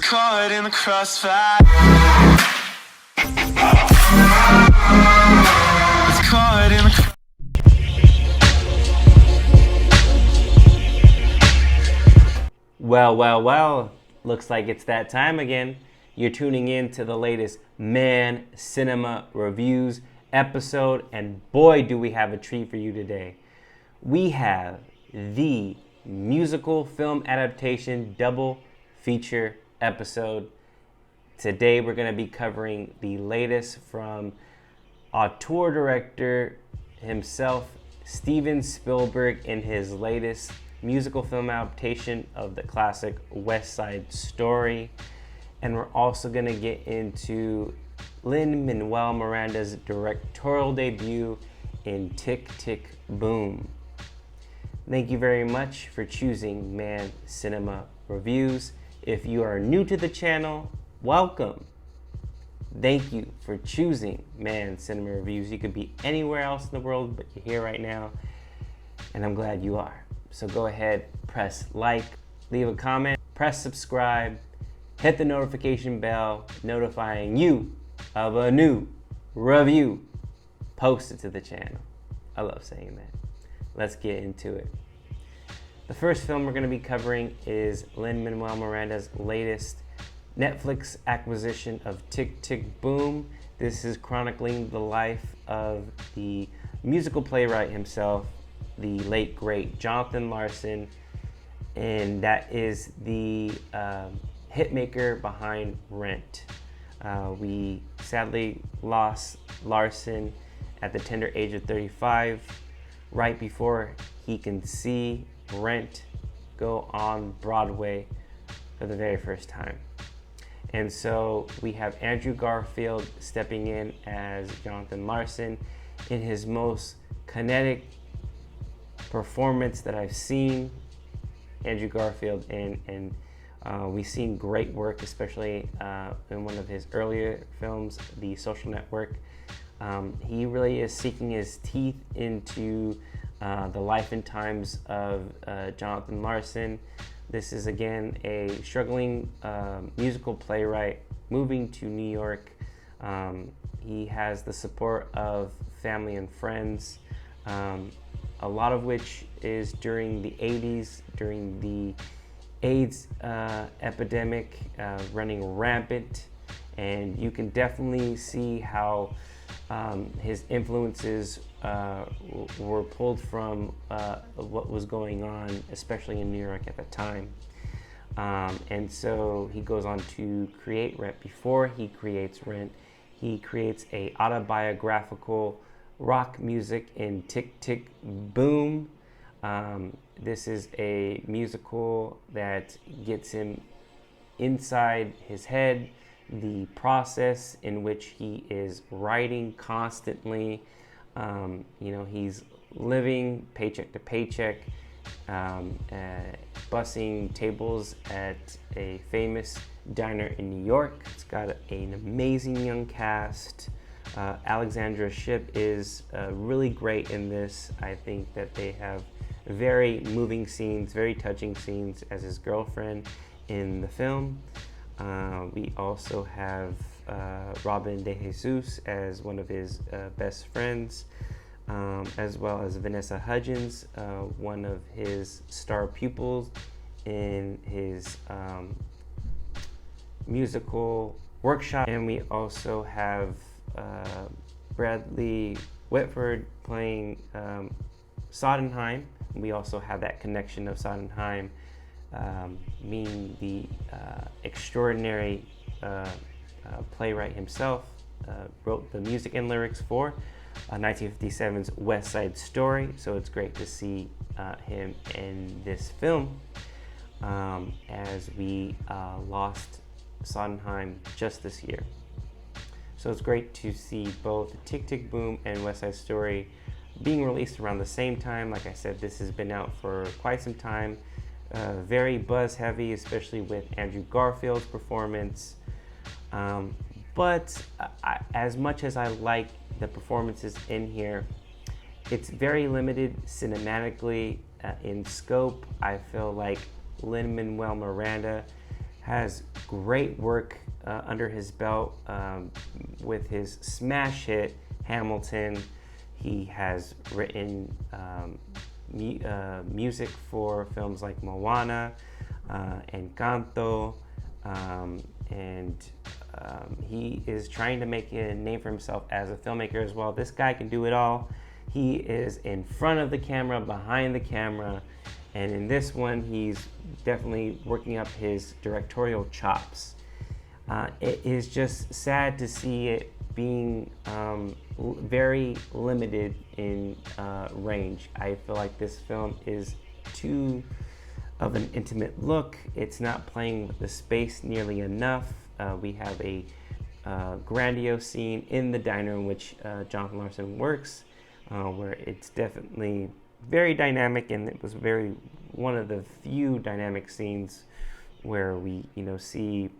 caught in the crossfire. It's caught in the Well, looks like it's that time again. You're tuning in to the latest Mann Cinema Reviews episode, and boy, do we have a treat for you today. We have the musical film adaptation double feature episode. Today, we're going to be covering the latest from auteur director himself, Steven Spielberg, in his latest musical film adaptation of the classic West Side Story. And we're also going to get into Lin-Manuel Miranda's directorial debut in Tick, Tick, Boom. Thank you very much for choosing Mann Cinema Reviews. If you are new to the channel, welcome. Thank you for choosing Mann Cinema Reviews. You could be anywhere else in the world, but you're here right now, and I'm glad you are. So go ahead, press like, leave a comment, press subscribe, hit the notification bell, notifying you of a new review posted to the channel. I love saying that. Let's get into it. The first film we're going to be covering is Lin-Manuel Miranda's latest Netflix acquisition of Tick, Tick, Boom. This is chronicling the life of the musical playwright himself, the late, great Jonathan Larson, and that is the hitmaker behind Rent. We sadly lost Larson at the tender age of 35, right before he can see Rent go on Broadway for the very first time. And so we have Andrew Garfield stepping in as Jonathan Larson in his most kinetic performance that I've seen Andrew Garfield in, and we've seen great work, especially in one of his earlier films, The Social Network. He really is sinking his teeth into the life and times of Jonathan Larson. This is again a struggling musical playwright moving to New York. He has the support of family and friends, a lot of which is during the 80s, during the AIDS epidemic running rampant. And you can definitely see how his influences were pulled from what was going on, especially in New York at the time. And so he goes on to create Rent. Before he creates Rent, he creates a autobiographical rock music in Tick, Tick, Boom. This is a musical that gets him inside his head, the process in which he is writing constantly. He's living paycheck to paycheck, bussing tables at a famous diner in New York. It's got an amazing young cast. Alexandra Shipp is really great in this. I think that they have very moving scenes, very touching scenes as his girlfriend in the film. We also have Robin De Jesus as one of his best friends, as well as Vanessa Hudgens, one of his star pupils in his musical workshop. And we also have Bradley Whitford playing Sondheim. We also have that connection of Sondheim being the extraordinary playwright himself, wrote the music and lyrics for 1957's West Side Story. So it's great to see him in this film, as we lost Sondheim just this year. So it's great to see both Tick, Tick, Boom and West Side Story being released around the same time. Like I said, this has been out for quite some time. Very buzz heavy, especially with Andrew Garfield's performance. But as much as I like the performances in here, it's very limited cinematically in scope. I feel like Lin-Manuel Miranda has great work under his belt with his smash hit Hamilton. He has written music for films like Moana, Encanto, and he is trying to make a name for himself as a filmmaker as well. This guy can do it all. He is in front of the camera, behind the camera, and in this one, he's definitely working up his directorial chops. It is just sad to see it being very limited in range. I feel like this film is too of an intimate look. It's not playing with the space nearly enough. We have a grandiose scene in the diner in which Jonathan Larson works, where it's definitely very dynamic, and it was one of the few dynamic scenes where we see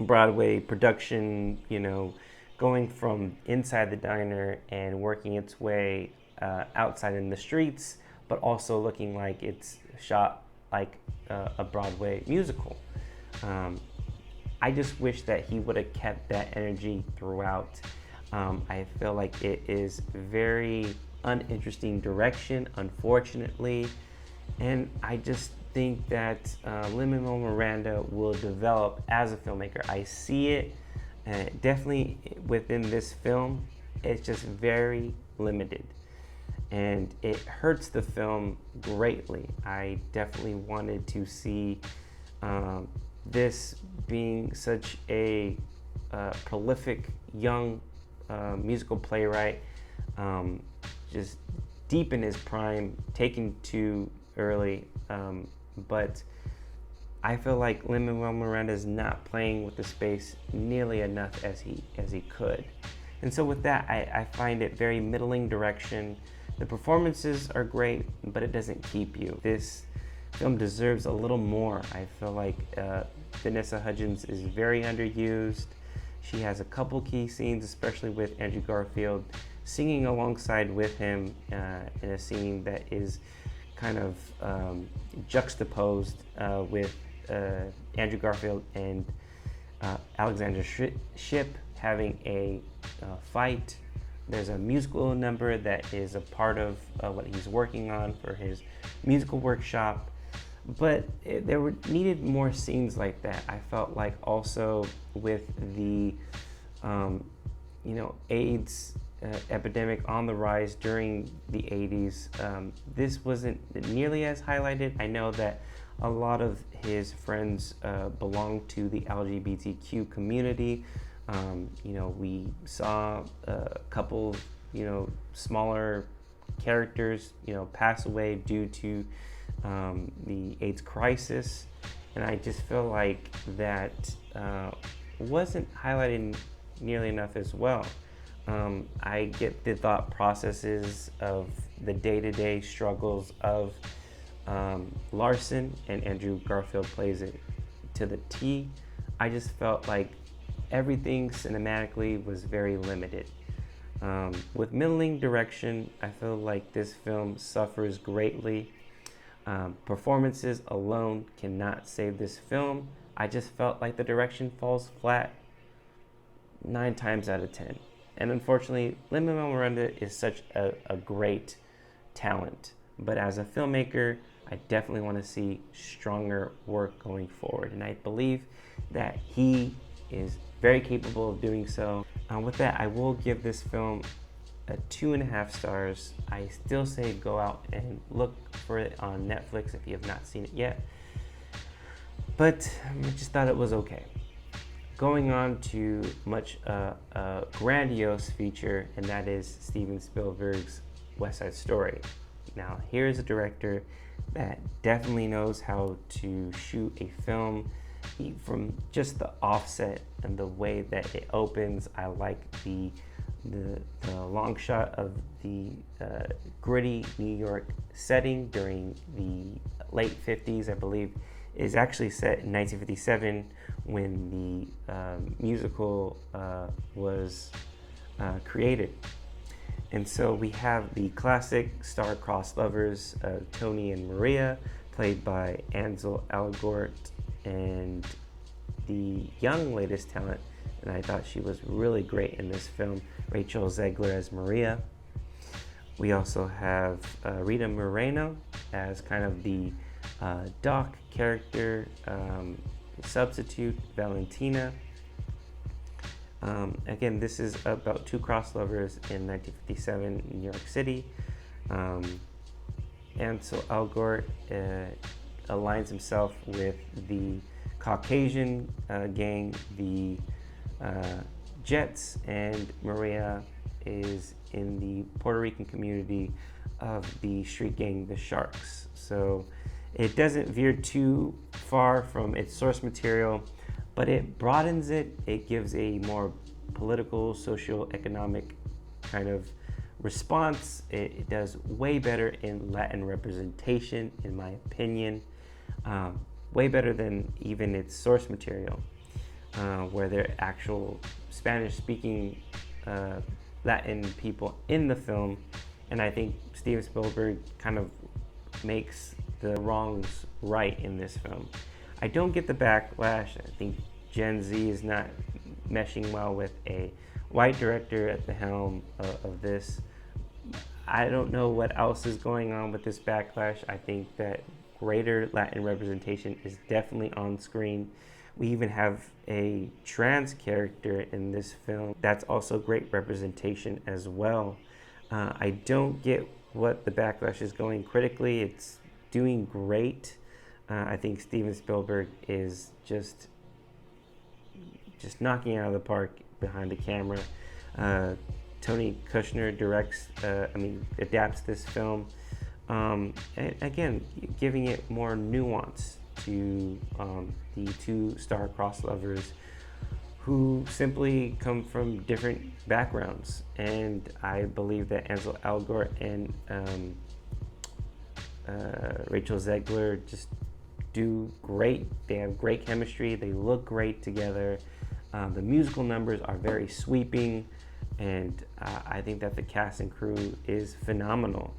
Broadway production going from inside the diner and working its way outside in the streets, but also looking like it's shot like a Broadway musical. I just wish that he would have kept that energy throughout. I feel like it is very uninteresting direction, unfortunately, and I just think that Lin-Manuel Miranda will develop as a filmmaker. I see it definitely within this film. It's just very limited, and it hurts the film greatly. I definitely wanted to see this being such a prolific young musical playwright, just deep in his prime, taken too early, but I feel like Lin-Manuel Miranda is not playing with the space nearly enough as he could. And so with that, I find it very middling direction. The performances are great, but it doesn't keep you. This film deserves a little more. I feel like Vanessa Hudgens is very underused. She has a couple key scenes, especially with Andrew Garfield singing alongside with him in a scene that is kind of juxtaposed with Andrew Garfield and Alexandra Shipp having a fight. There's a musical number that is a part of what he's working on for his musical workshop, but there were needed more scenes like that. I felt like also with the AIDS epidemic on the rise during the 80s, this wasn't nearly as highlighted. I know that a lot of his friends belong to the LGBTQ community. We saw a couple, smaller characters, pass away due to the AIDS crisis. And I just feel like that wasn't highlighted nearly enough as well. I get the thought processes of the day-to-day struggles of Larson, and Andrew Garfield plays it to the T. I just felt like everything cinematically was very limited. With middling direction, I feel like this film suffers greatly. Performances alone cannot save this film. I just felt like the direction falls flat 9 times out of 10. And unfortunately, Lin-Manuel Miranda is such a great talent. But as a filmmaker, I definitely want to see stronger work going forward. And I believe that he is very capable of doing so. With that, I will give this film a 2.5 stars. I still say go out and look for it on Netflix if you have not seen it yet. But I just thought it was okay. Going on to much grandiose feature, and that is Steven Spielberg's West Side Story. Now, here's a director that definitely knows how to shoot a film from just the offset and the way that it opens. I like the long shot of the gritty New York setting during the late 50s, I believe, is actually set in 1957 when the musical was created. And so we have the classic star-crossed lovers, Tony and Maria, played by Ansel Elgort and the young latest talent, and I thought she was really great in this film, Rachel Zegler as Maria. We also have Rita Moreno as kind of the Doc character, substitute, Valentina. Again, this is about two cross lovers in 1957 in New York City. Ansel Elgort aligns himself with the Caucasian gang, the Jets, and Maria is in the Puerto Rican community of the street gang, the Sharks. So it doesn't veer too far from its source material, but it broadens it. It gives a more political, socio-economic kind of response. It does way better in Latin representation, in my opinion. Way better than even its source material, where there are actual Spanish-speaking Latin people in the film. And I think Steven Spielberg kind of makes the wrongs right in this film. I don't get the backlash. I think Gen Z is not meshing well with a white director at the helm of this. I don't know what else is going on with this backlash. I think that greater Latin representation is definitely on screen. We even have a trans character in this film. That's also great representation as well. I don't get what the backlash is going critically. It's doing great. I think Steven Spielberg is just knocking it out of the park behind the camera. Tony Kushner adapts this film. And again, giving it more nuance to the two star-crossed lovers who simply come from different backgrounds. And I believe that Ansel Elgort and Rachel Zegler just do great. They have great chemistry. They look great together. The musical numbers are very sweeping, and I think that the cast and crew is phenomenal.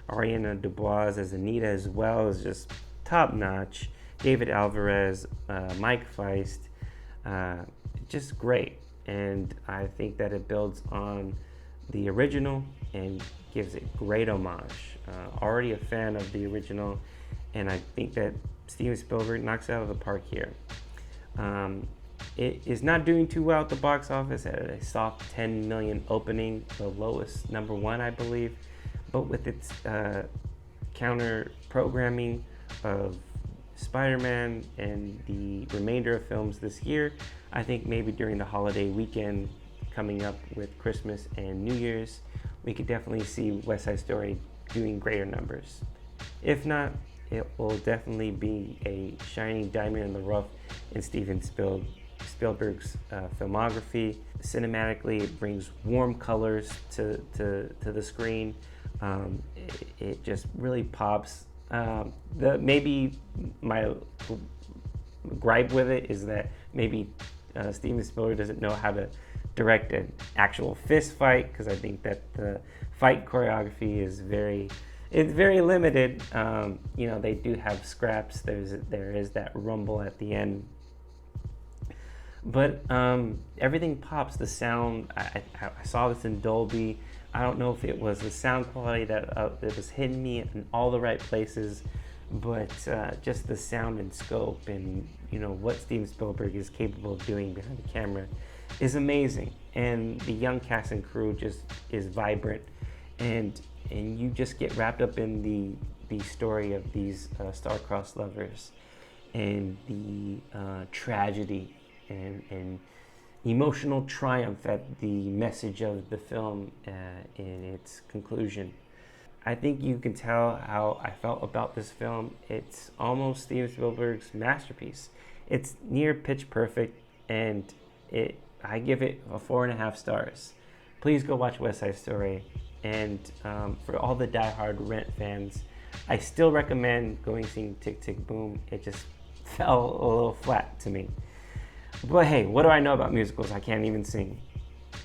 Ariana DeBose as Anita as well is just top-notch. David Alvarez, Mike Feist, just great. And I think that it builds on the original and gives it great homage. Already a fan of the original, and I think that Steven Spielberg knocks it out of the park here. It is not doing too well at the box office at a soft 10 million opening, the lowest number one, I believe. But with its counter programming of Spider-Man and the remainder of films this year, I think maybe during the holiday weekend coming up with Christmas and New Year's, we could definitely see West Side Story doing greater numbers. If not, it will definitely be a shining diamond in the rough in Steven Spielberg's filmography. Cinematically, it brings warm colors to the screen. It just really pops. Maybe my gripe with it is that maybe Steven Spielberg doesn't know how to direct an actual fist fight, because I think that the fight choreography is very limited. They do have scraps. There is that rumble at the end, but everything pops. The sound. I saw this in Dolby. I don't know if it was the sound quality that was hitting me in all the right places, but just the sound and scope and what Steven Spielberg is capable of doing behind the camera is amazing. And the young cast and crew just is vibrant, and you just get wrapped up in the story of these star-crossed lovers and the tragedy and emotional triumph at the message of the film in its conclusion. I think you can tell how I felt about this film. It's almost Steven Spielberg's masterpiece. It's near pitch perfect, and I give it a 4.5 stars. Please go watch West Side Story. And for all the diehard Rent fans, I still recommend going seeing Tick Tick Boom. It just fell a little flat to me. But hey, what do I know about musicals? I can't even sing.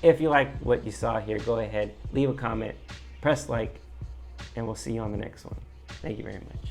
If you like what you saw here, go ahead, leave a comment, press like, and we'll see you on the next one. Thank you very much.